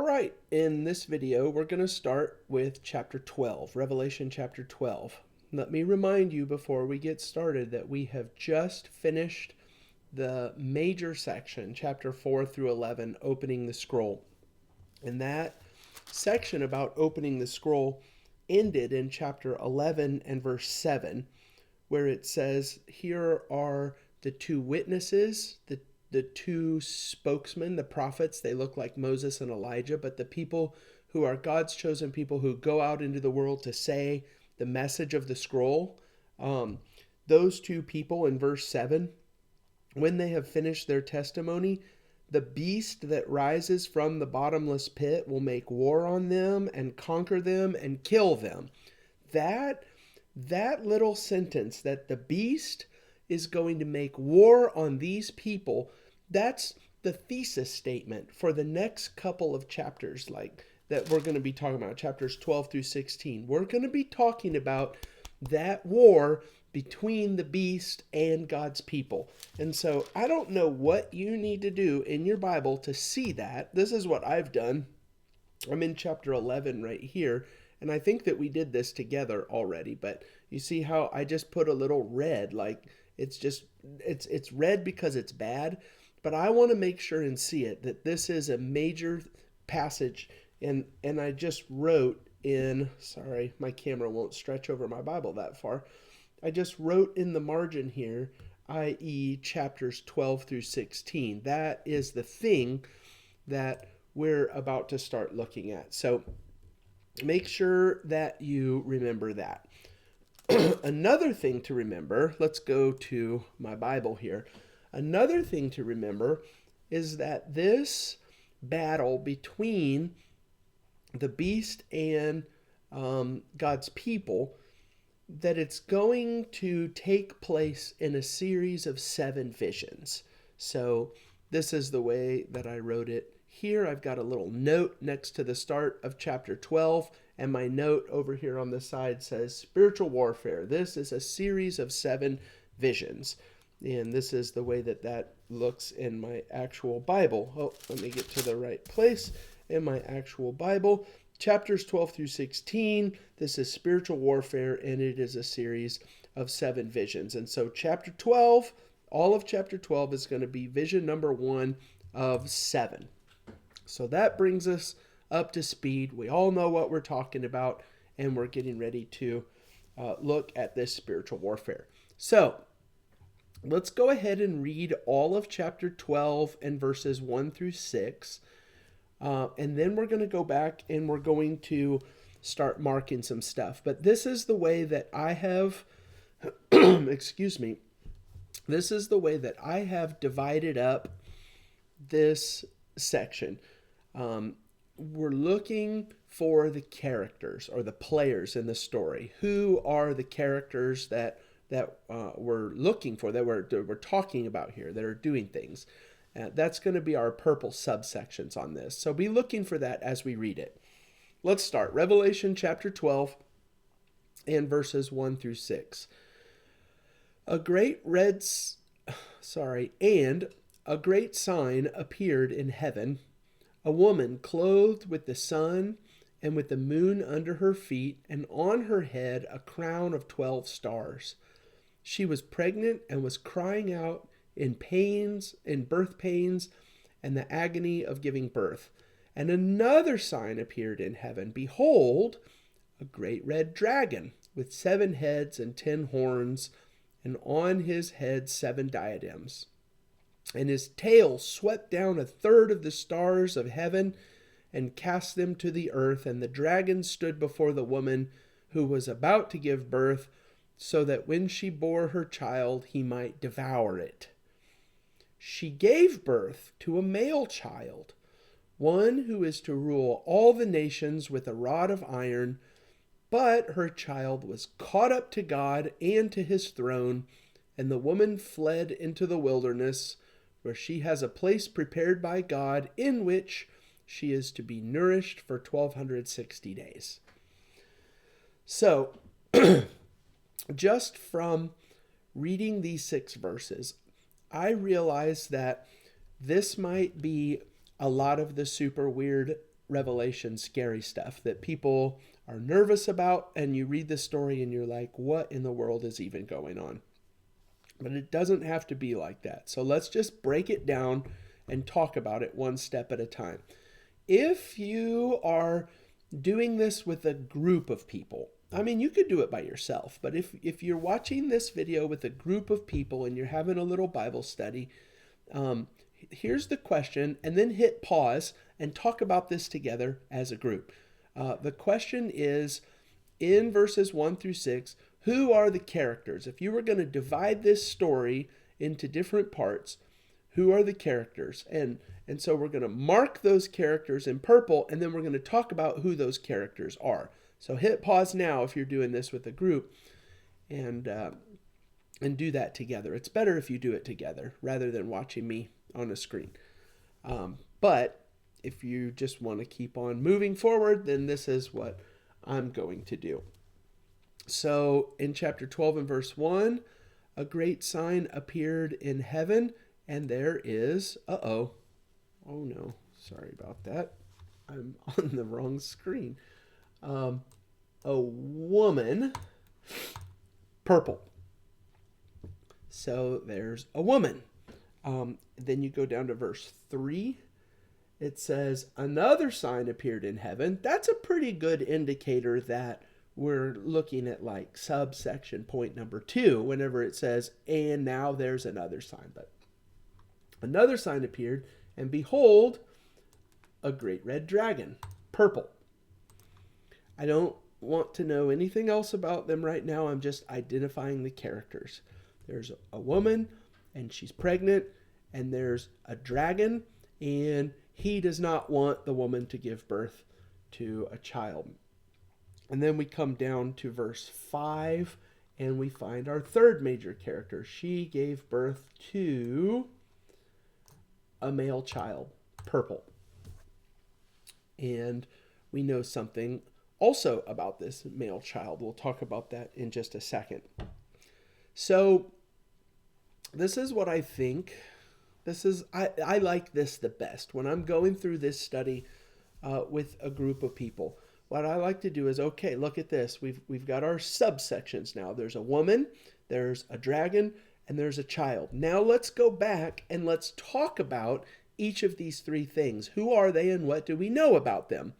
right, in this video, we're going to start with chapter 12, Revelation chapter 12. Let me remind you before we get started that we have just finished the major section, chapter 4 through 11, opening the scroll. And that section about opening the scroll ended in chapter 11 and verse 7, where it says, here are the two witnesses, the two spokesmen, the prophets. They look like Moses and Elijah, but the people who are God's chosen people who go out into the world to say the message of the scroll. Those two people in verse 7, when they have finished their testimony, the beast that rises from the bottomless pit will make war on them and conquer them and kill them. That little sentence, that the beast is going to make war on these people, that's the thesis statement for the next couple of chapters, like that we're going to be talking about, chapters 12 through 16. We're going to be talking about that war between the beast and God's people. And so I don't know what you need to do in your Bible to see that. This is what I've done. I'm in chapter 11 right here, and I think that we did this together already, but you see how I just put a little red, like it's red because it's bad, but I want to make sure and see it that this is a major passage, and I just wrote in, sorry, my camera won't stretch over my Bible that far. I just wrote in the margin here, i.e. chapters 12 through 16. That is the thing that we're about to start looking at. So make sure that you remember that. Another thing to remember, let's go to my Bible here. Another thing to remember is that this battle between the beast and God's people, that it's going to take place in a series of 7 visions. So this is the way that I wrote it here. I've got a little note next to the start of chapter 12, and my note over here on the side says spiritual warfare. This is a series of 7 visions. And this is the way that looks in my actual Bible. Oh, let me get to the right place in my actual Bible. Chapters 12 through 16, this is spiritual warfare, and it is a series of 7 visions. And so chapter 12, all of chapter 12 is going to be vision number 1 of 7. So that brings us up to speed. We all know what we're talking about, and we're getting ready to look at this spiritual warfare. So let's go ahead and read all of chapter 12 and verses 1 through 6. And then we're going to go back and we're going to start marking some stuff. But this is the way that I have, excuse me, this is the way that I have divided up this section. We're looking for the characters or the players in the story. Who are the characters that we're looking for, that we're talking about here, that are doing things? That's going to be our purple subsections on this. So be looking for that as we read it. Let's start. Revelation chapter 12 and verses 1 through 6. And a great sign appeared in heaven, a woman clothed with the sun and with the moon under her feet, and on her head a crown of 12 stars. She was pregnant and was crying out in birth pains, and the agony of giving birth. And another sign appeared in heaven. Behold, a great red dragon with 7 heads and 10 horns, and on his head 7 diadems. And his tail swept down 1/3 of the stars of heaven and cast them to the earth. And the dragon stood before the woman who was about to give birth, so that when she bore her child, he might devour it. She gave birth to a male child, one who is to rule all the nations with a rod of iron. But her child was caught up to God and to his throne, and the woman fled into the wilderness, where she has a place prepared by God, in which she is to be nourished for 1260 days. So, just from reading these 6 verses, I realize that this might be a lot of the super weird Revelation scary stuff that people are nervous about, and you read the story and you're like, what in the world is even going on? But it doesn't have to be like that. So let's just break it down and talk about it one step at a time. If you are doing this with a group of people, I mean, you could do it by yourself, but if you're watching this video with a group of people and you're having a little Bible study, here's the question, and then hit pause and talk about this together as a group. The question is, in verses 1 through 6, who are the characters? If you were going to divide this story into different parts, who are the characters? And so we're going to mark those characters in purple, and then we're going to talk about who those characters are. So hit pause now if you're doing this with a group, and do that together. It's better if you do it together rather than watching me on a screen. But if you just want to keep on moving forward, then this is what I'm going to do. So in chapter 12 and verse 1, a great sign appeared in heaven, and there is, oh no, sorry about that. I'm on the wrong screen. A woman, purple. So there's a woman. Then you go down to verse 3. It says, another sign appeared in heaven. That's a pretty good indicator that we're looking at like subsection point number 2 whenever it says, and now there's another sign. But another sign appeared, and behold, a great red dragon, purple. I don't want to know anything else about them right now. I'm just identifying the characters. There's a woman, and she's pregnant, and there's a dragon, and he does not want the woman to give birth to a child. And then we come down to verse 5, and we find our third major character. She gave birth to a male child, purple. And we know something also about this male child. We'll talk about that in just a second. So this is what I think. I like this the best. When I'm going through this study with a group of people, what I like to do is, okay, look at this. We've got our subsections now. There's a woman, there's a dragon, and there's a child. Now let's go back and let's talk about each of these three things. Who are they and what do we know about them?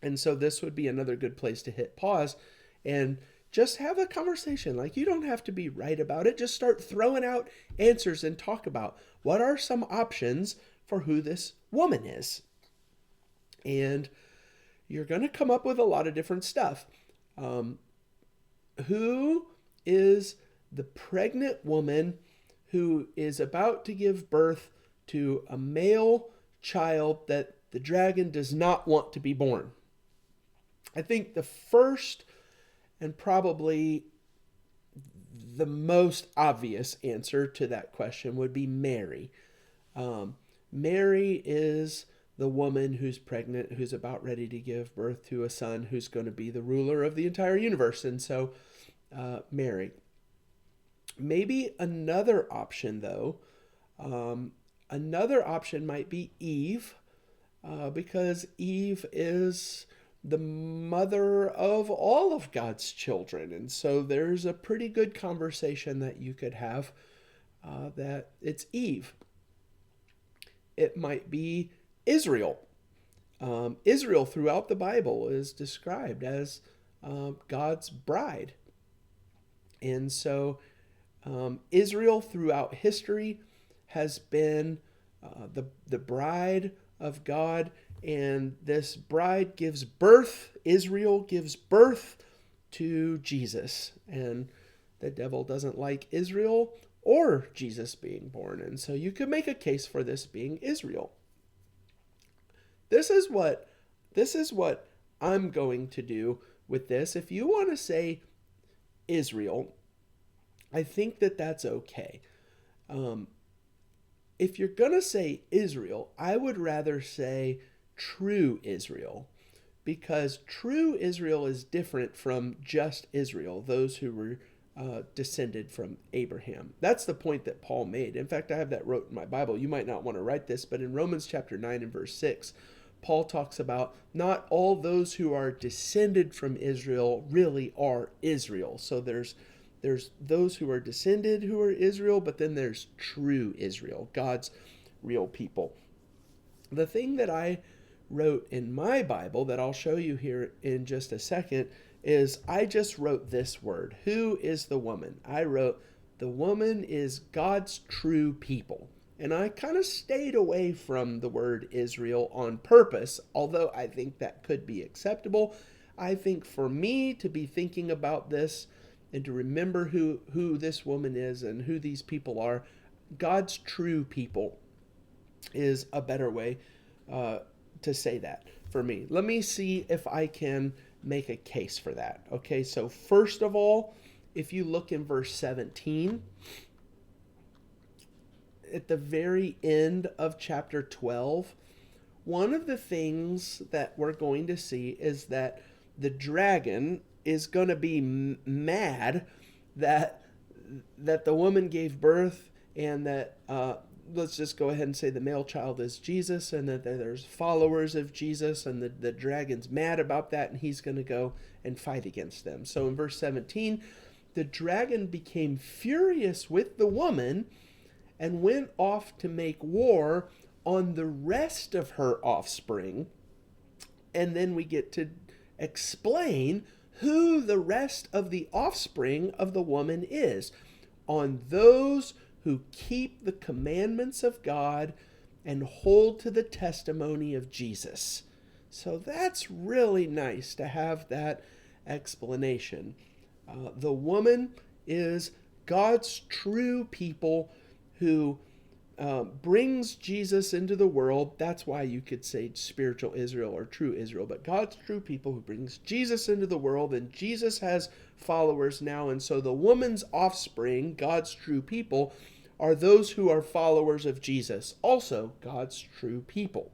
And so this would be another good place to hit pause and just have a conversation. Like, you don't have to be right about it. Just start throwing out answers and talk about what are some options for who this woman is. And you're going to come up with a lot of different stuff. Who is the pregnant woman who is about to give birth to a male child that the dragon does not want to be born? I think the first and probably the most obvious answer to that question would be Mary. Mary is the woman who's pregnant, who's about ready to give birth to a son who's going to be the ruler of the entire universe. And so Mary. Maybe another option, though, another option might be Eve, because Eve is the mother of all of God's children. And so there's a pretty good conversation that you could have that it's Eve. It might be Israel. Israel throughout the Bible is described as God's bride. And so Israel throughout history has been the bride of God, and this bride gives birth, Israel gives birth to Jesus. And the devil doesn't like Israel or Jesus being born. And so you could make a case for this being Israel. This is what I'm going to do with this. If you want to say Israel, I think that that's okay. If you're going to say Israel, I would rather say true Israel, because true Israel is different from just Israel, those who were descended from Abraham. That's the point that Paul made. In fact, I have that wrote in my Bible. You might not want to write this, but in Romans chapter 9 and verse 6, Paul talks about not all those who are descended from Israel really are Israel. So there's those who are descended who are Israel, but then there's true Israel, God's real people. The thing that I wrote in my Bible that I'll show you here in just a second is I just wrote this word. Who is the woman? I wrote, the woman is God's true people. And I kind of stayed away from the word Israel on purpose, although I think that could be acceptable. I think for me to be thinking about this and to remember who this woman is and who these people are, God's true people is a better way to say that for me. Let me see if I can make a case for that. Okay, so first of all, if you look in verse 17, at the very end of chapter 12, one of the things that we're going to see is that the dragon is going to be mad that the woman gave birth, and that let's just go ahead and say the male child is Jesus, and that there's followers of Jesus, and the dragon's mad about that, and he's going to go and fight against them. So in verse 17, the dragon became furious with the woman and went off to make war on the rest of her offspring. And then we get to explain who the rest of the offspring of the woman is. On those who keep the commandments of God and hold to the testimony of Jesus. So that's really nice to have that explanation. The woman is God's true people who brings Jesus into the world. That's why you could say spiritual Israel or true Israel, but God's true people who brings Jesus into the world, and Jesus has followers now. And so the woman's offspring, God's true people, are those who are followers of Jesus, also God's true people.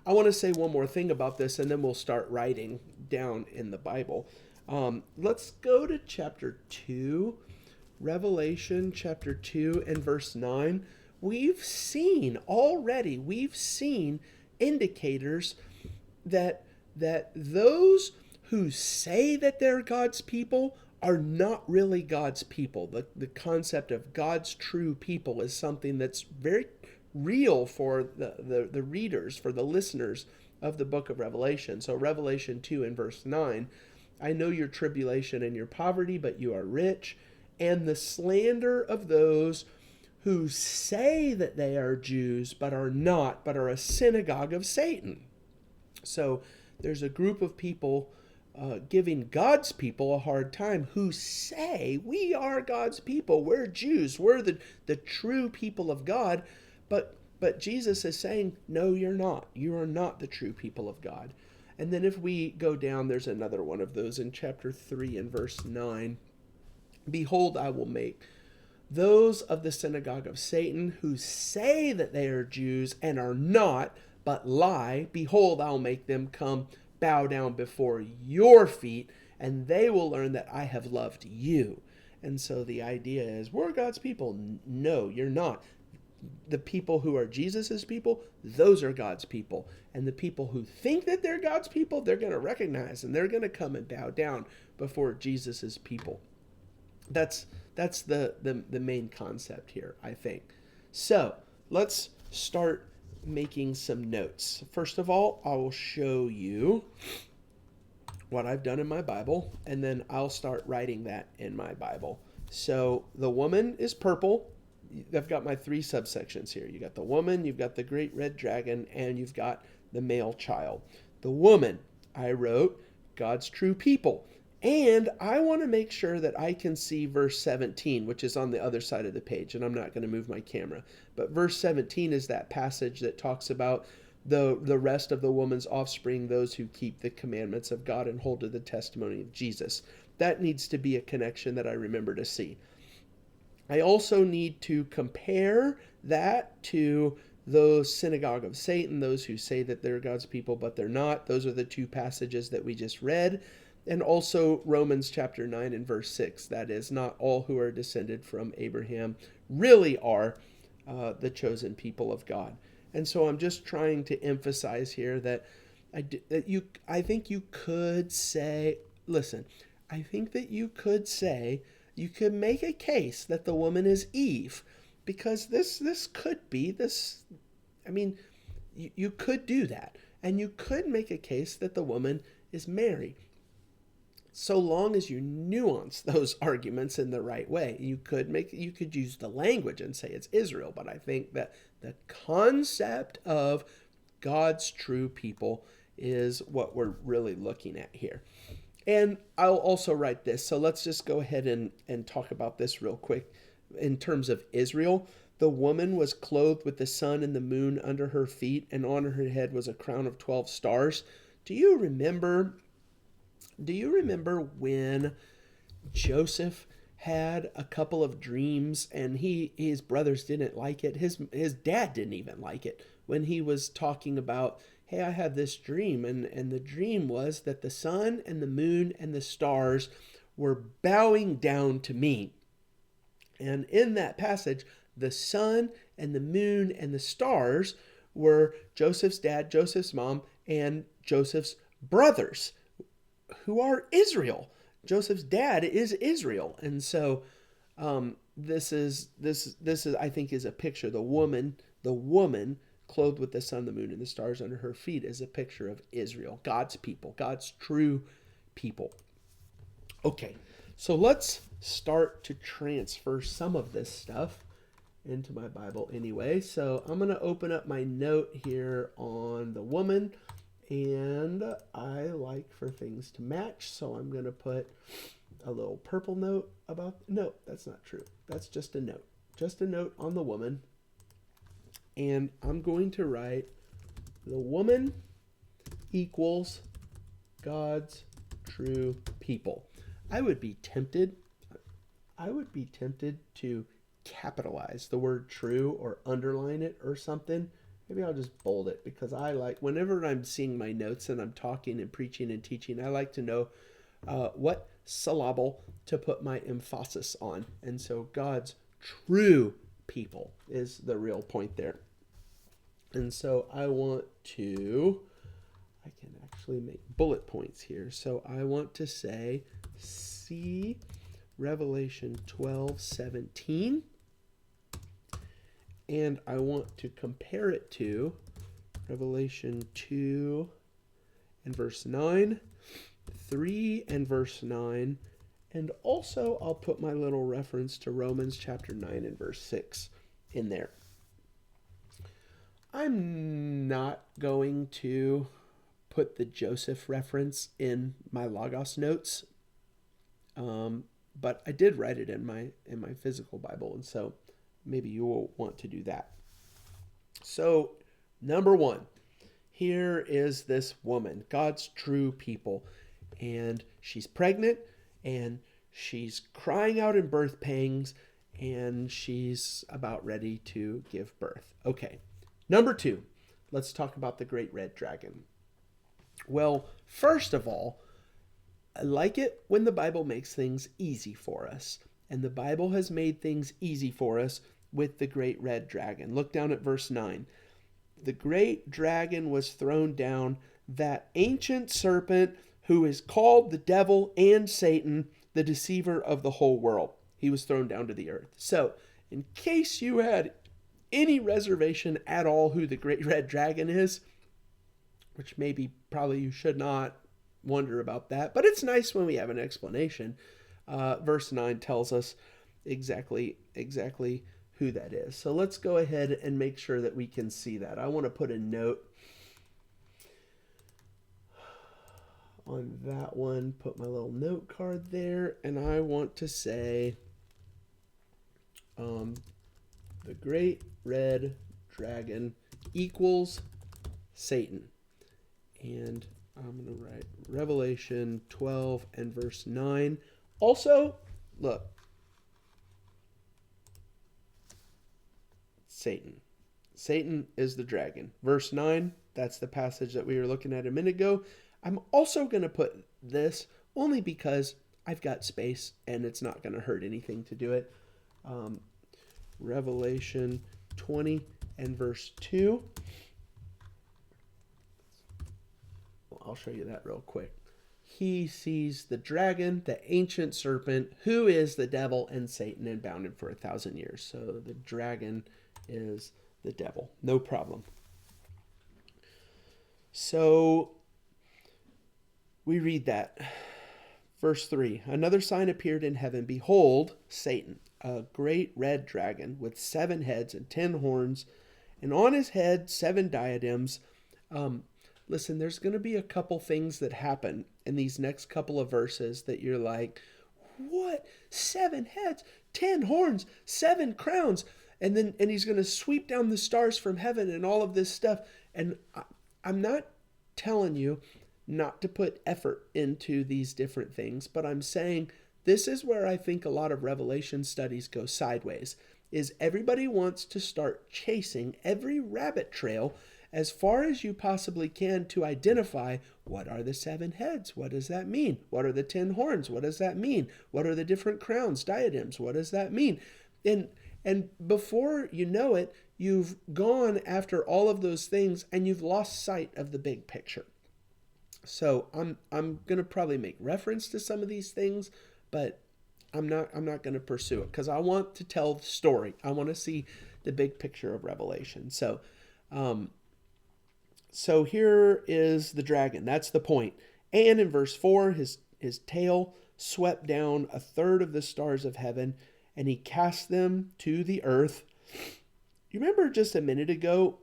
I want to say one more thing about this, and then we'll start writing down in the Bible. Let's go to chapter 2, Revelation chapter 2 and verse 9. We've seen indicators that those who say that they're God's people are not really God's people. The concept of God's true people is something that's very real for the readers, for the listeners of the book of Revelation. So Revelation 2 and verse 9, I know your tribulation and your poverty, but you are rich, and the slander of those who say that they are Jews, but are not, but are a synagogue of Satan. So there's a group of people giving God's people a hard time who say, we are God's people, we're Jews, we're the true people of God, but Jesus is saying, no, you're not. You are not the true people of God. And then if we go down, there's another one of those in chapter 3 and verse 9. Behold, I will make those of the synagogue of Satan who say that they are Jews and are not, but lie. Behold, I'll make them come bow down before your feet, and they will learn that I have loved you. And so the idea is, we're God's people. No, you're not. The people who are Jesus's people, those are God's people. And the people who think that they're God's people, they're going to recognize, and they're going to come and bow down before Jesus's people. That's the main concept here, I think. So let's start making some notes. First of all, I will show you what I've done in my Bible, and then I'll start writing that in my Bible. So the woman is purple. I've got my 3 subsections here. You got the woman, you've got the great red dragon, and you've got the male child. The woman, I wrote, God's true people. And I want to make sure that I can see verse 17, which is on the other side of the page, and I'm not going to move my camera. But verse 17 is that passage that talks about the rest of the woman's offspring, those who keep the commandments of God and hold to the testimony of Jesus. That needs to be a connection that I remember to see. I also need to compare that to those synagogue of Satan, those who say that they're God's people, but they're not. Those are the 2 passages that we just read. And also Romans chapter 9 and verse 6. That is, not all who are descended from Abraham really are the chosen people of God. And so I'm just trying to emphasize here that I think you could say, listen, I think that you could say, you could make a case that the woman is Eve, because this could be this. I mean, you could do that, and you could make a case that the woman is Mary, so long as you nuance those arguments in the right way. You could use the language and say it's Israel, but I think that the concept of God's true people is what we're really looking at here. And I'll also write this. So let's just go ahead and talk about this real quick. In terms of Israel, the woman was clothed with the sun and the moon under her feet, and on her head was a crown of 12 stars. Do you remember when Joseph had a couple of dreams and his brothers didn't like it? His dad didn't even like it when he was talking about, hey, I have this dream, and the dream was that the sun and the moon and the stars were bowing down to me. And in that passage, the sun and the moon and the stars were Joseph's dad, Joseph's mom, and Joseph's brothers, who are Israel. Joseph's dad is Israel. And so this is I think is a picture. The woman clothed with the sun, the moon, and the stars under her feet is a picture of Israel, God's people, God's true people. Okay, so let's start to transfer some of this stuff into my Bible anyway. So I'm going to open up my note here on the woman, and I like for things to match, so I'm going to put a little purple note about, no, that's not true. That's just a note on the woman. And I'm going to write the woman equals God's true people. I would be tempted to capitalize the word true or underline it or something. Maybe I'll just bold it, because I like, whenever I'm seeing my notes and I'm talking and preaching and teaching, I like to know what syllable to put my emphasis on. And so God's true people is the real point there. And so I can actually make bullet points here. So I want to say, see Revelation 12:17. And I want to compare it to Revelation 2 and verse 9, 3 and verse 9, and also I'll put my little reference to Romans chapter 9 and verse 6 in there. I'm not going to put the Joseph reference in my Logos notes, but I did write it in my physical Bible, and so maybe you will want to do that. So, number one, here is this woman, God's true people, and she's pregnant, and she's crying out in birth pangs, and she's about ready to give birth. Okay, number two, let's talk about the great red dragon. Well, first of all, I like it when the Bible makes things easy for us, and the Bible has made things easy for us with the great red dragon. Look down at verse 9. The great dragon was thrown down, that ancient serpent who is called the devil and Satan, the deceiver of the whole world. He was thrown down to the earth. So, in case you had any reservation at all who the great red dragon is, which probably you should not wonder about that, but it's nice when we have an explanation. Verse 9 tells us exactly who that is. So let's go ahead and make sure that we can see that. I want to put a note on that one, put my little note card there, and I want to say the great red dragon equals Satan. And I'm going to write Revelation 12 and verse 9. Also, look, Satan is the dragon. Verse 9, that's the passage that we were looking at a minute ago. I'm also going to put this only because I've got space and it's not going to hurt anything to do it. Revelation 20 and verse 2. I'll show you that real quick. He sees the dragon, the ancient serpent, who is the devil and Satan, and bound him for 1,000 years. So the dragon is the devil. No problem. So we read that. Verse 3, another sign appeared in heaven. Behold, Satan, a great red dragon with 7 heads and 10 horns, and on his head 7 diadems. Listen, there's going to be a couple things that happen in these next couple of verses that you're like, what? 7 heads, 10 horns, 7 crowns. And he's going to sweep down the stars from heaven and all of this stuff. And I'm not telling you not to put effort into these different things, but I'm saying this is where I think a lot of Revelation studies go sideways, is everybody wants to start chasing every rabbit trail as far as you possibly can to identify what are the 7 heads? What does that mean? What are the 10 horns? What does that mean? What are the different crowns, diadems? What does that mean? And before you know it, you've gone after all of those things and you've lost sight of the big picture. So I'm going to probably make reference to some of these things, but I'm not going to pursue it because I want to tell the story. I want to see the big picture of Revelation. So here is the dragon. That's the point. And in verse 4, his tail swept down 1/3 of the stars of heaven, and he cast them to the earth. You remember just a minute ago,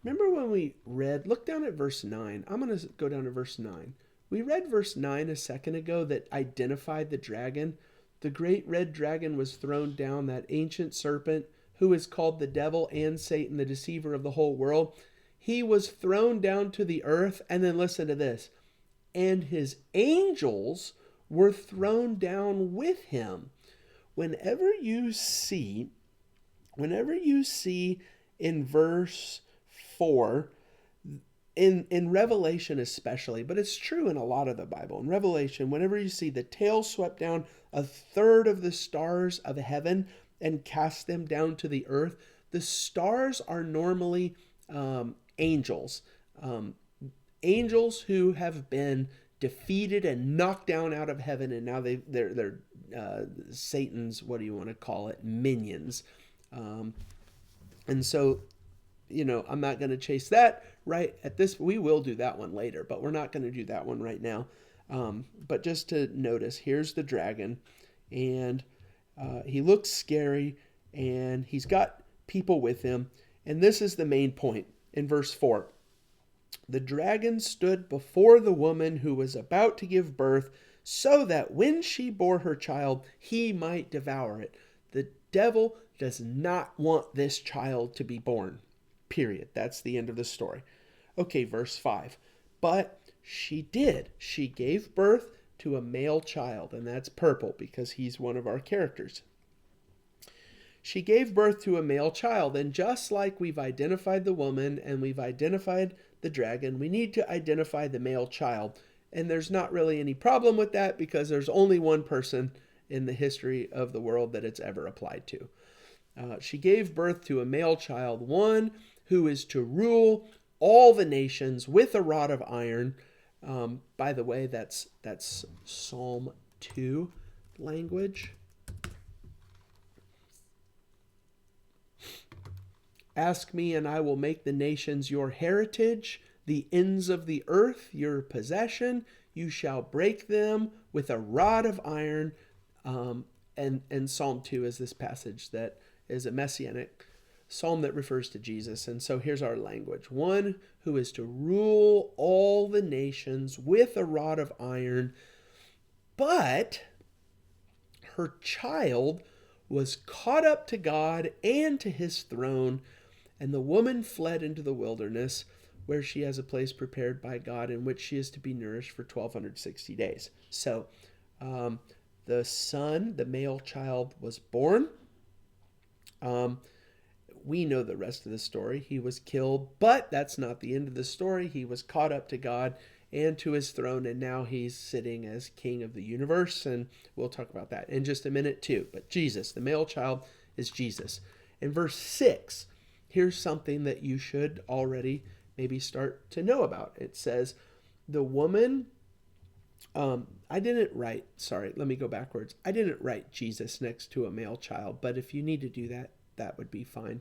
remember when we read, look down at verse 9. I'm going to go down to verse 9. We read verse 9 a second ago that identified the dragon. The great red dragon was thrown down, that ancient serpent who is called the devil and Satan, the deceiver of the whole world. He was thrown down to the earth, and then listen to this. And his angels were thrown down with him. Whenever you see in verse 4, in Revelation especially, but it's true in a lot of the Bible. In Revelation, whenever you see the tail swept down 1/3 of the stars of heaven and cast them down to the earth, the stars are normally angels. Angels who have been defeated and knocked down out of heaven, and now they're Satan's, what do you want to call it, minions. And so, I'm not going to chase that right at this. We will do that one later, but we're not going to do that one right now. But just to notice, here's the dragon, and he looks scary, and he's got people with him. And this is the main point in verse 4. The dragon stood before the woman who was about to give birth, so that when she bore her child, he might devour it. The devil does not want this child to be born. Period. That's the end of the story. Okay, verse 5. But she did. She gave birth to a male child, and that's purple because he's one of our characters. She gave birth to a male child, and just like we've identified the woman and we've identified the dragon, we need to identify the male child. And there's not really any problem with that because there's only one person in the history of the world that it's ever applied to. She gave birth to a male child, one who is to rule all the nations with a rod of iron. By the way, that's Psalm 2 language. Ask me, and I will make the nations your heritage, the ends of the earth your possession. You shall break them with a rod of iron. And Psalm 2 is this passage that is a messianic psalm that refers to Jesus. And so here's our language. One who is to rule all the nations with a rod of iron. But her child was caught up to God and to his throne. And the woman fled into the wilderness, where she has a place prepared by God in which she is to be nourished for 1,260 days. So the son, the male child, was born. We know the rest of the story. He was killed, but that's not the end of the story. He was caught up to God and to his throne, and now he's sitting as king of the universe, and we'll talk about that in just a minute too. But Jesus, the male child, is Jesus. In verse 6, here's something that you should already maybe start to know about. It says, the woman, I didn't write Jesus next to a male child, but if you need to do that, that would be fine.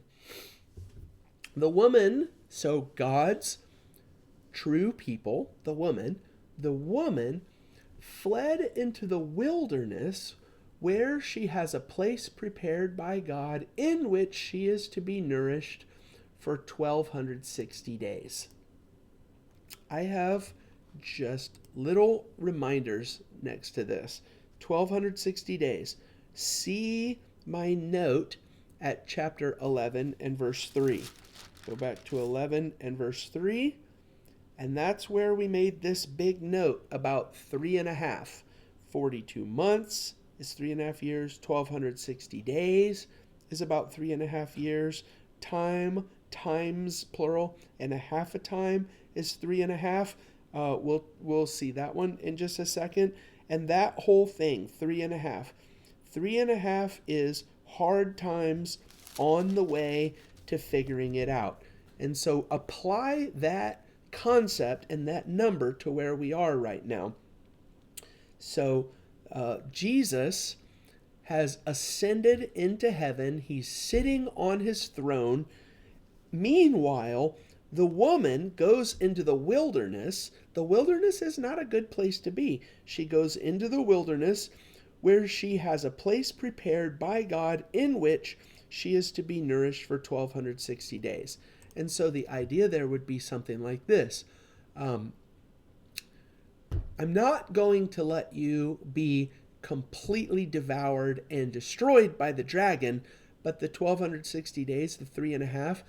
The woman, so God's true people, the woman fled into the wilderness where she has a place prepared by God in which she is to be nourished for 1260 days. I have just little reminders next to this. 1260 days. See my note at chapter 11 and verse 3. Go back to 11 and verse 3. And that's where we made this big note about 3.5. 42 months is 3.5 years. 1260 days is about 3.5 years. Times plural, and a half a time is 3.5. We'll see that one in just a second. And that whole thing, 3.5. 3.5 is hard times on the way to figuring it out. And so apply that concept and that number to where we are right now. So Jesus has ascended into heaven. He's sitting on his throne. Meanwhile, the woman goes into the wilderness. The wilderness is not a good place to be. She goes into the wilderness where she has a place prepared by God in which she is to be nourished for 1260 days. And so the idea there would be something like this. I'm not going to let you be completely devoured and destroyed by the dragon, but the 1260 days, the 3.5,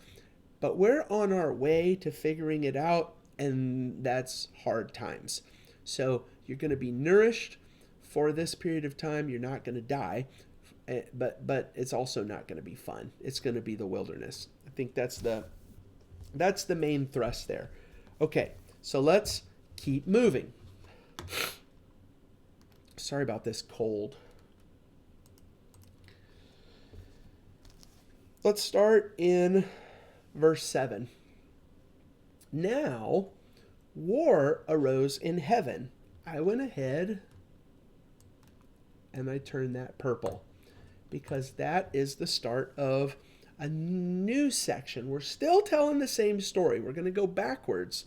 but we're on our way to figuring it out, and that's hard times. So you're going to be nourished for this period of time. You're not going to die, but it's also not going to be fun. It's going to be the wilderness. I think that's the main thrust there. Okay, so let's keep moving. Sorry about this cold. Let's start in verse 7. Now, war arose in heaven. I went ahead and I turned that purple because that is the start of a new section. We're still telling the same story. We're going to go backwards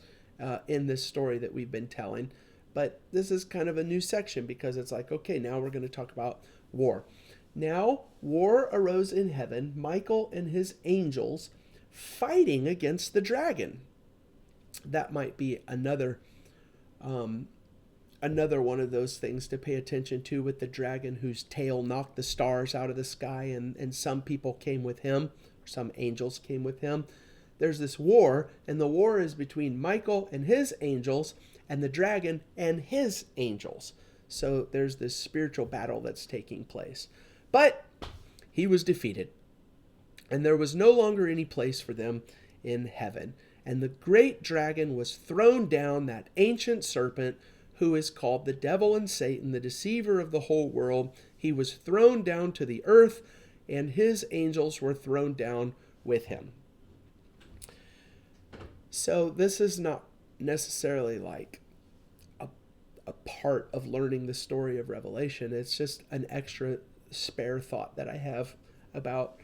in this story that we've been telling, but this is kind of a new section because it's like, okay, now we're going to talk about war. Now, war arose in heaven, Michael and his angels fighting against the dragon. That might be another one of those things to pay attention to with the dragon whose tail knocked the stars out of the sky, and some people came with him, some angels came with him. There's this war, and the war is between Michael and his angels and the dragon and his angels. So there's this spiritual battle that's taking place. But he was defeated, and there was no longer any place for them in heaven. And the great dragon was thrown down, that ancient serpent who is called the devil and Satan, the deceiver of the whole world. He was thrown down to the earth, and his angels were thrown down with him. So this is not necessarily like a part of learning the story of Revelation. It's just an extra spare thought that I have about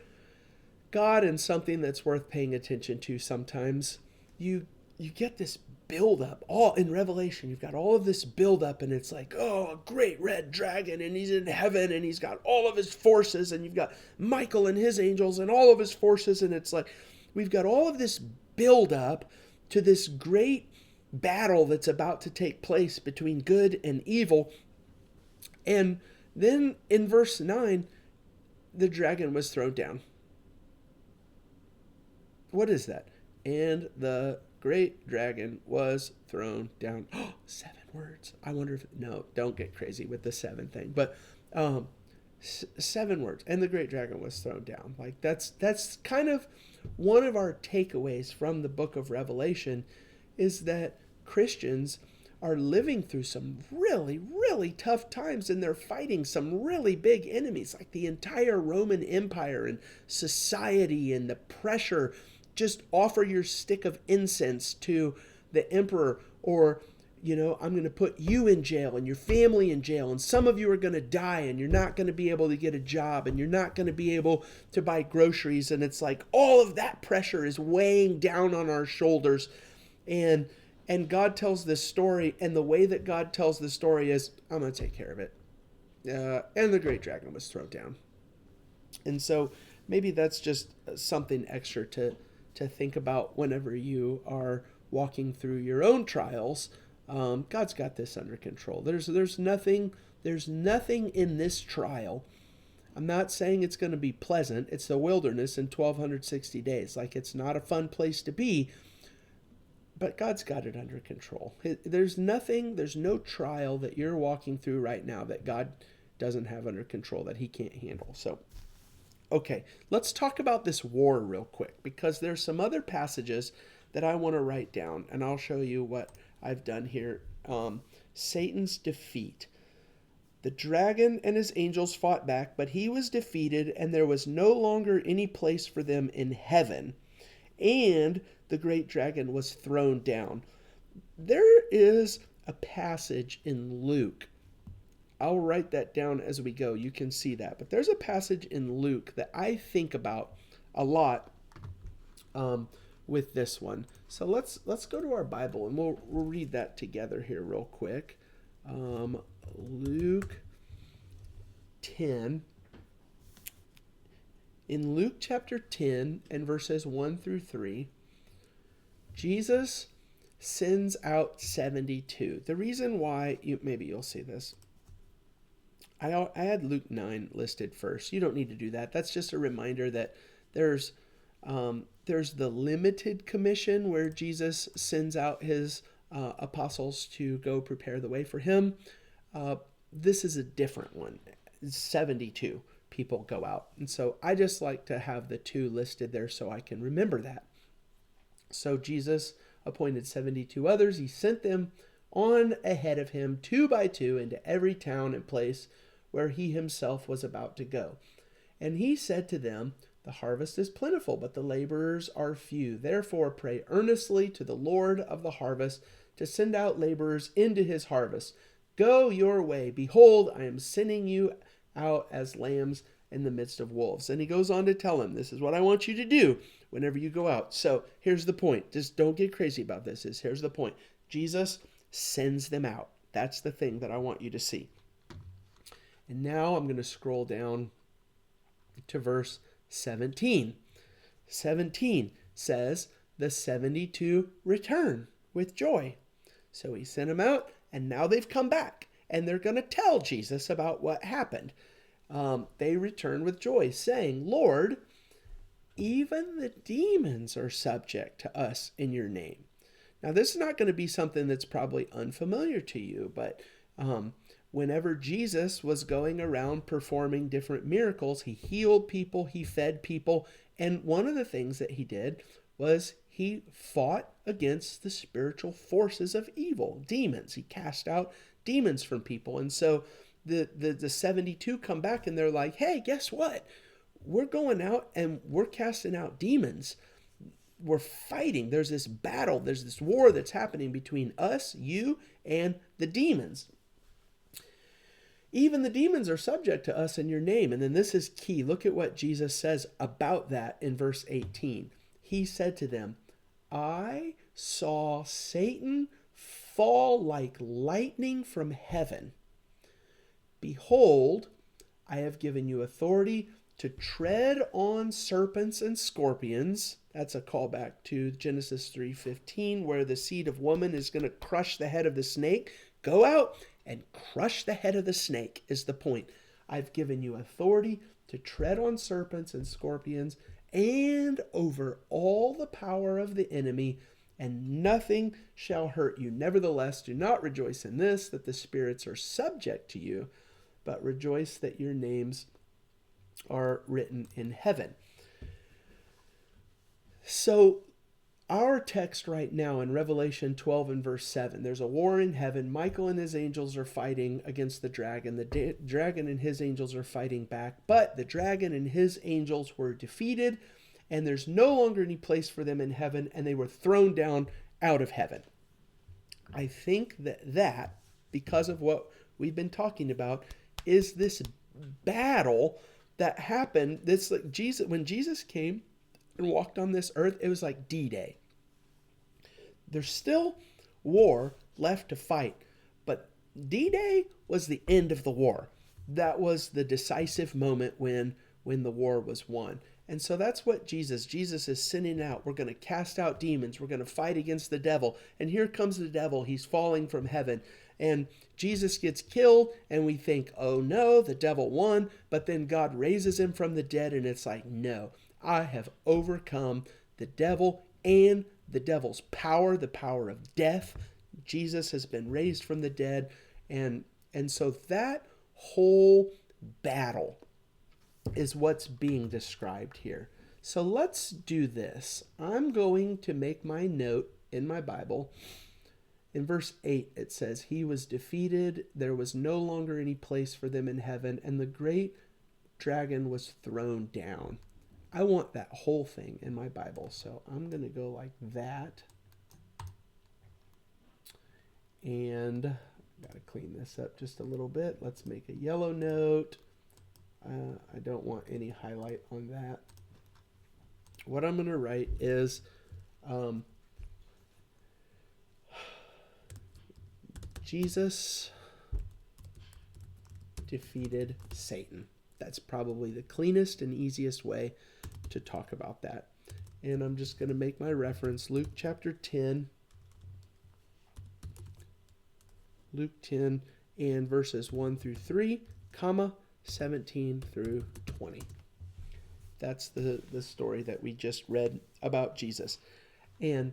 God and something that's worth paying attention to sometimes. You get this buildup. All in Revelation, you've got all of this buildup, and it's like, oh, a great red dragon, and he's in heaven, and he's got all of his forces, and you've got Michael and his angels and all of his forces, and it's like, we've got all of this buildup to this great battle that's about to take place between good and evil. And then in verse 9, the dragon was thrown down. What is that? And the great dragon was thrown down. 7 words. I wonder if, no, don't get crazy with the 7 thing. But 7 words. And the great dragon was thrown down. Like that's kind of one of our takeaways from the book of Revelation, is that Christians are living through some really, really tough times, and they're fighting some really big enemies, like the entire Roman Empire and society and the pressure. Just offer your stick of incense to the emperor, or I'm going to put you in jail and your family in jail, and some of you are going to die, and you're not going to be able to get a job, and you're not going to be able to buy groceries. And it's like all of that pressure is weighing down on our shoulders. And God tells this story, and the way that God tells the story is, I'm going to take care of it. And the great dragon was thrown down. And so maybe that's just something extra to think about whenever you are walking through your own trials. God's got this under control. There's nothing in this trial. I'm not saying it's going to be pleasant. It's the wilderness in 1260 days. Like, it's not a fun place to be, but God's got it under control. There's no trial that you're walking through right now that God doesn't have under control, that he can't handle. So, okay, let's talk about this war real quick, because there's some other passages that I want to write down, and I'll show you what I've done here. Satan's defeat. The dragon and his angels fought back, but he was defeated, and there was no longer any place for them in heaven. And the great dragon was thrown down. There is a passage in Luke. I'll write that down as we go. You can see that. But there's a passage in Luke that I think about a lot with this one. So let's go to our Bible, and we'll read that together here real quick. Luke 10. In Luke chapter 10 and verses 1 through 3, Jesus sends out 72. The reason why, maybe you'll see this. I had Luke 9 listed first. You don't need to do that. That's just a reminder that there's the limited commission where Jesus sends out his apostles to go prepare the way for him. This is a different one. 72 people go out. And so I just like to have the two listed there so I can remember that. So Jesus appointed 72 others. He sent them on ahead of him, 2 by 2, into every town and place where he himself was about to go. And he said to them, the harvest is plentiful, but the laborers are few. Therefore, pray earnestly to the Lord of the harvest to send out laborers into his harvest. Go your way. Behold, I am sending you out as lambs in the midst of wolves. And he goes on to tell him, this is what I want you to do whenever you go out. So here's the point. Just don't get crazy about this. Here's the point. Jesus sends them out. That's the thing that I want you to see. And now I'm going to scroll down to verse 17. 17 says, the 72 return with joy. So he sent them out, and now they've come back, and they're going to tell Jesus about what happened. They return with joy, saying, Lord, even the demons are subject to us in your name. Now, this is not going to be something that's probably unfamiliar to you, but whenever Jesus was going around performing different miracles, he healed people, he fed people, and one of the things that he did was he fought against the spiritual forces of evil, demons. He cast out demons from people. And so the 72 come back, and they're like, hey, guess what? We're going out and we're casting out demons. We're fighting. There's this battle. There's this war that's happening between us, you, and the demons. Even the demons are subject to us in your name. And then this is key. Look at what Jesus says about that in verse 18. He said to them, I saw Satan fall like lightning from heaven. Behold, I have given you authority to tread on serpents and scorpions. That's a callback to Genesis 3:15, where the seed of woman is going to crush the head of the snake. Go out and crush the head of the snake is the point. I've given you authority to tread on serpents and scorpions and over all the power of the enemy, and nothing shall hurt you. Nevertheless, do not rejoice in this, that the spirits are subject to you, but rejoice that your names are written in heaven. So our text right now in Revelation 12 and verse 7, there's a war in heaven. Michael and his angels are fighting against the dragon. The dragon and his angels are fighting back, but the dragon and his angels were defeated, and there's no longer any place for them in heaven, and they were thrown down out of heaven. I think that because of what we've been talking about, is this battle that happened. This like Jesus, when Jesus came and walked on this earth, it was like D-Day. There's still war left to fight, but D-Day was the end of the war. That was the decisive moment when the war was won. And so that's what Jesus is sending out. We're going to cast out demons. We're going to fight against the devil. And here comes the devil. He's falling from heaven. And Jesus gets killed, and we think, oh no, the devil won. But then God raises him from the dead, and it's like, no, I have overcome the devil and the devil's power, the power of death. Jesus has been raised from the dead. And so that whole battle is what's being described here. So let's do this. I'm going to make my note in my Bible. In verse 8, it says, he was defeated. There was no longer any place for them in heaven, and the great dragon was thrown down. I want that whole thing in my Bible, so I'm going to go like that. And I've got to clean this up just a little bit. Let's make a yellow note. I don't want any highlight on that. What I'm going to write is Jesus defeated Satan. That's probably the cleanest and easiest way to talk about that. And I'm just going to make my reference, Luke chapter 10. Luke 10 and verses 1 through 3, comma, 17 through 20. That's the story that we just read about Jesus. And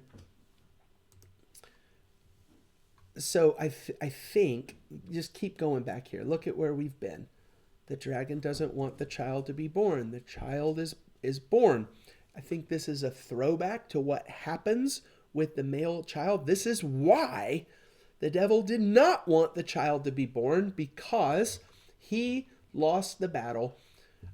so I think, just keep going back here. Look at where we've been. The dragon doesn't want the child to be born. The child is born. I think this is a throwback to what happens with the male child. This is why the devil did not want the child to be born, because he lost the battle.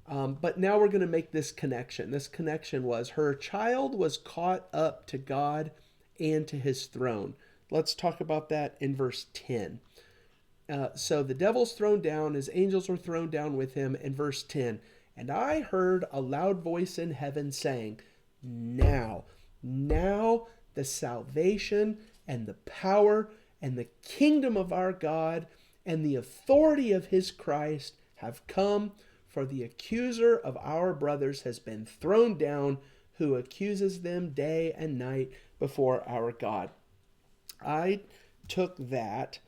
But now we're going to make this connection. This connection was her child was caught up to God and to his throne. Let's talk about that in verse 10. So the devil's thrown down, his angels are thrown down with him in verse 10. And I heard a loud voice in heaven saying, now the salvation and the power and the kingdom of our God and the authority of his Christ have come, for the accuser of our brothers has been thrown down, who accuses them day and night before our God. I took that.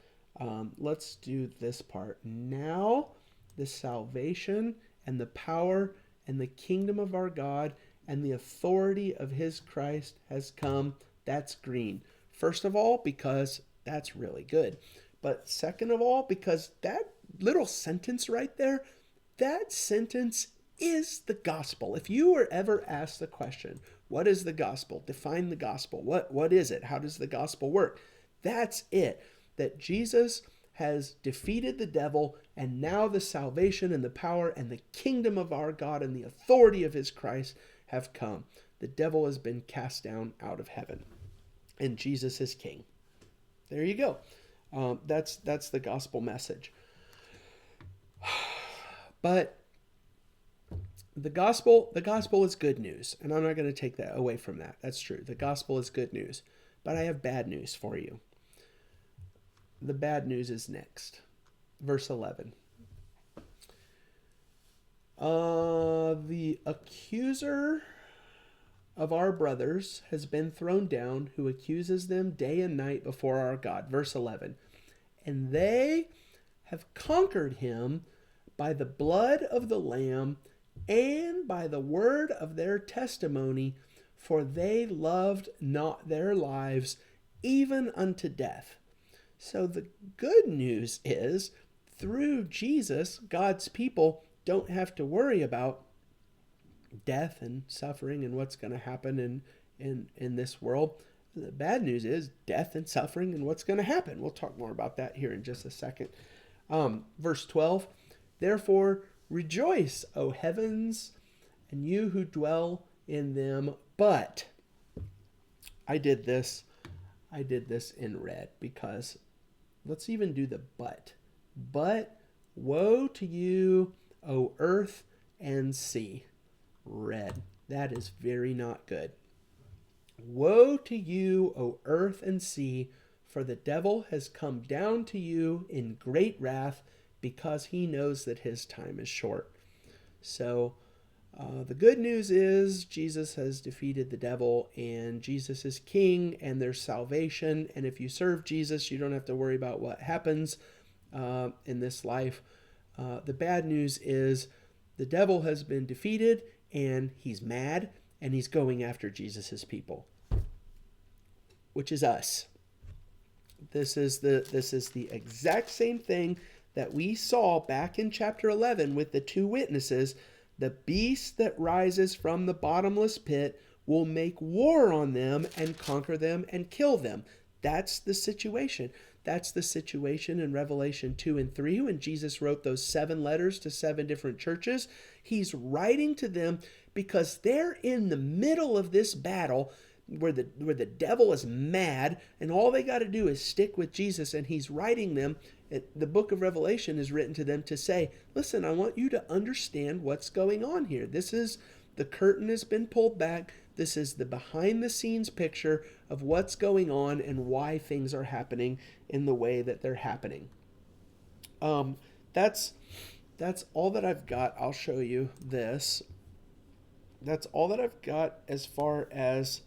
Let's do this part. Now the salvation and the power and the kingdom of our God and the authority of his Christ has come. That's green. First of all, because that's really good. But second of all, because that little sentence right there, that sentence is the gospel. If you were ever asked the question, what is the gospel? Define the gospel. What is it? How does the gospel work? That's it. That Jesus has defeated the devil, and now the salvation and the power and the kingdom of our God and the authority of his Christ have come. The devil has been cast down out of heaven, and Jesus is king. There you go. That's the gospel message. But the gospel is good news, and I'm not going to take that away from that. That's true. The gospel is good news, but I have bad news for you. The bad news is next. Verse 11. The accuser of our brothers has been thrown down, who accuses them day and night before our God. Verse 11. And they have conquered him by the blood of the Lamb and by the word of their testimony, for they loved not their lives even unto death. So the good news is, through Jesus, God's people don't have to worry about death and suffering and what's going to happen in this world. The bad news is death and suffering and what's going to happen. We'll talk more about that here in just a second. Verse 12, therefore rejoice, O heavens, and you who dwell in them. But I did this in red because let's even do the but. But woe to you, O earth and sea. Red. That is very not good. Woe to you, O earth and sea, for the devil has come down to you in great wrath, because he knows that his time is short. So the good news is Jesus has defeated the devil, and Jesus is king, and there's salvation. And if you serve Jesus, you don't have to worry about what happens in this life. The bad news is the devil has been defeated, and he's mad, and he's going after Jesus's people, which is us. This is the exact same thing that we saw back in chapter 11 with the two witnesses. The beast that rises from the bottomless pit will make war on them and conquer them and kill them. That's the situation. That's the situation in Revelation 2 and 3 when Jesus wrote those 7 letters to 7 different churches. He's writing to them because they're in the middle of this battle where the devil is mad, and all they got to do is stick with Jesus. And he's writing them. The book of Revelation is written to them to say, listen, I want you to understand what's going on here. The curtain has been pulled back. This is the behind the scenes picture of what's going on and why things are happening in the way that they're happening. That's all that I've got. I'll show you this. That's all that I've got as far as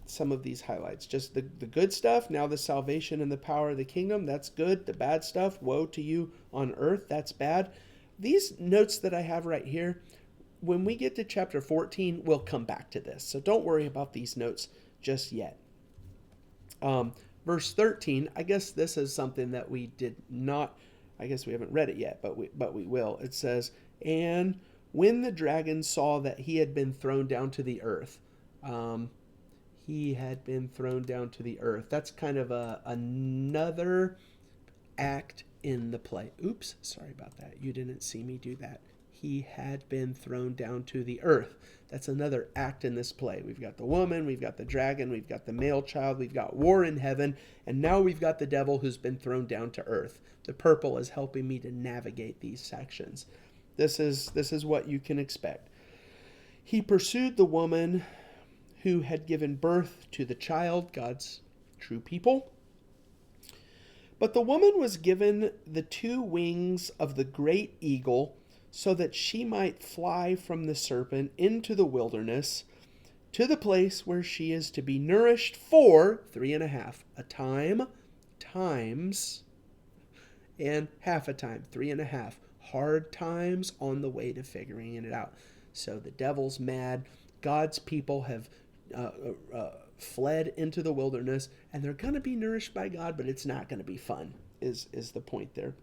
some of these highlights. Just the good stuff. Now the salvation and the power of the kingdom, that's good. The bad stuff, woe to you on earth, that's bad. These notes that I have right here, when we get to chapter 14, we'll come back to this. So don't worry about these notes just yet. Verse 13, I guess this is something that we did not, I guess we haven't read it yet, but we will. It says, and when the dragon saw that he had been thrown down to the earth, he had been thrown down to the earth. That's kind of another act in the play. Oops, sorry about that. You didn't see me do that. He had been thrown down to the earth. That's another act in this play. We've got the woman, we've got the dragon, we've got the male child, we've got war in heaven, and now we've got the devil who's been thrown down to earth. The purple is helping me to navigate these sections. This is what you can expect. He pursued the woman who had given birth to the child, God's true people. But the woman was given the 2 wings of the great eagle, so that she might fly from the serpent into the wilderness, to the place where she is to be nourished for 3.5 times, and half a time, 3.5 hard times on the way to figuring it out. So the devil's mad. God's people have fled into the wilderness, and they're going to be nourished by God, but it's not going to be fun, is the point there.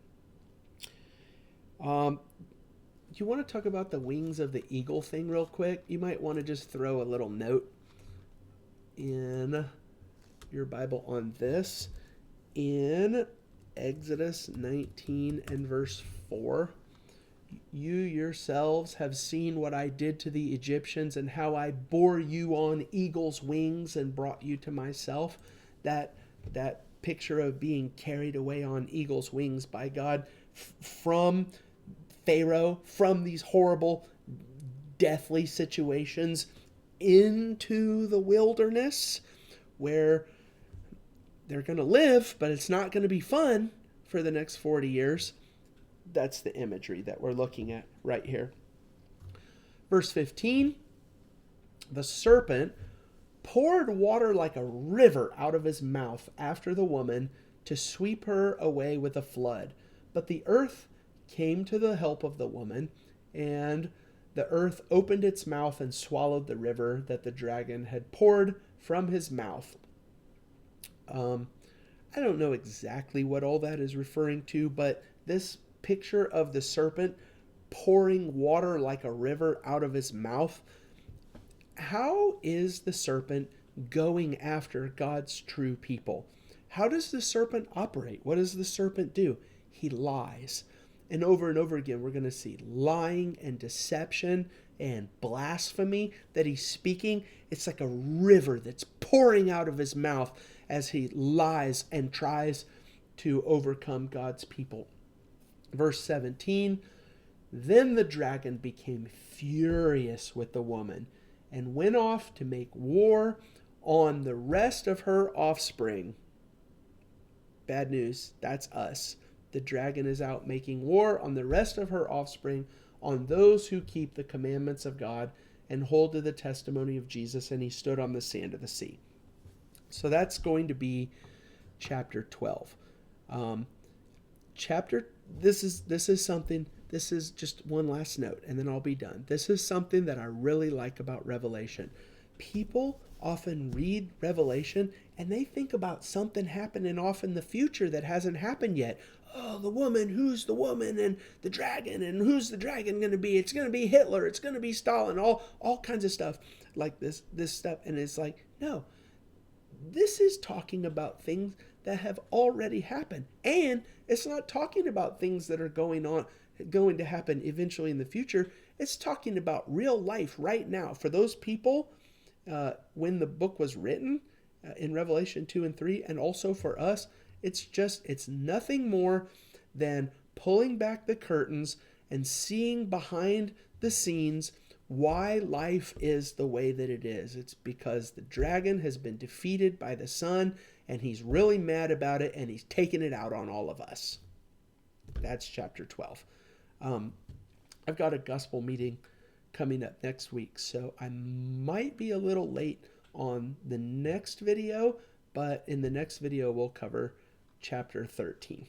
You want to talk about the wings of the eagle thing real quick? You might want to just throw a little note in your Bible on this. In Exodus 19 and verse 4, you yourselves have seen what I did to the Egyptians and how I bore you on eagle's wings and brought you to myself. That picture of being carried away on eagle's wings by God from Pharaoh, from these horrible, deathly situations into the wilderness where they're going to live, but it's not going to be fun for the next 40 years. That's the imagery that we're looking at right here. Verse 15, the serpent poured water like a river out of his mouth after the woman to sweep her away with a flood. But the earth came to the help of the woman, and the earth opened its mouth and swallowed the river that the dragon had poured from his mouth. I don't know exactly what all that is referring to, but this picture of the serpent pouring water like a river out of his mouth, how is the serpent going after God's true people? How does the serpent operate? What does the serpent do? He lies. And over again, we're going to see lying and deception and blasphemy that he's speaking. It's like a river that's pouring out of his mouth as he lies and tries to overcome God's people. Verse 17, then the dragon became furious with the woman and went off to make war on the rest of her offspring. Bad news, that's us. The dragon is out making war on the rest of her offspring, on those who keep the commandments of God and hold to the testimony of Jesus, and he stood on the sand of the sea. So that's going to be chapter 12. This is just one last note, and then I'll be done. This is something that I really like about Revelation. People often read Revelation and they think about something happening off in the future that hasn't happened yet. Oh, the woman, who's the woman, and the dragon, and who's the dragon going to be? It's going to be Hitler, it's going to be Stalin, all kinds of stuff like this stuff. And it's like, no, this is talking about things that have already happened. And it's not talking about things that are going to happen eventually in the future. It's talking about real life right now. For those people, when the book was written in Revelation 2 and 3, and also for us, it's nothing more than pulling back the curtains and seeing behind the scenes why life is the way that it is. It's because the dragon has been defeated by the Son, and he's really mad about it, and he's taking it out on all of us. That's chapter 12. I've got a gospel meeting coming up next week, so I might be a little late on the next video, but in the next video we'll cover chapter 13.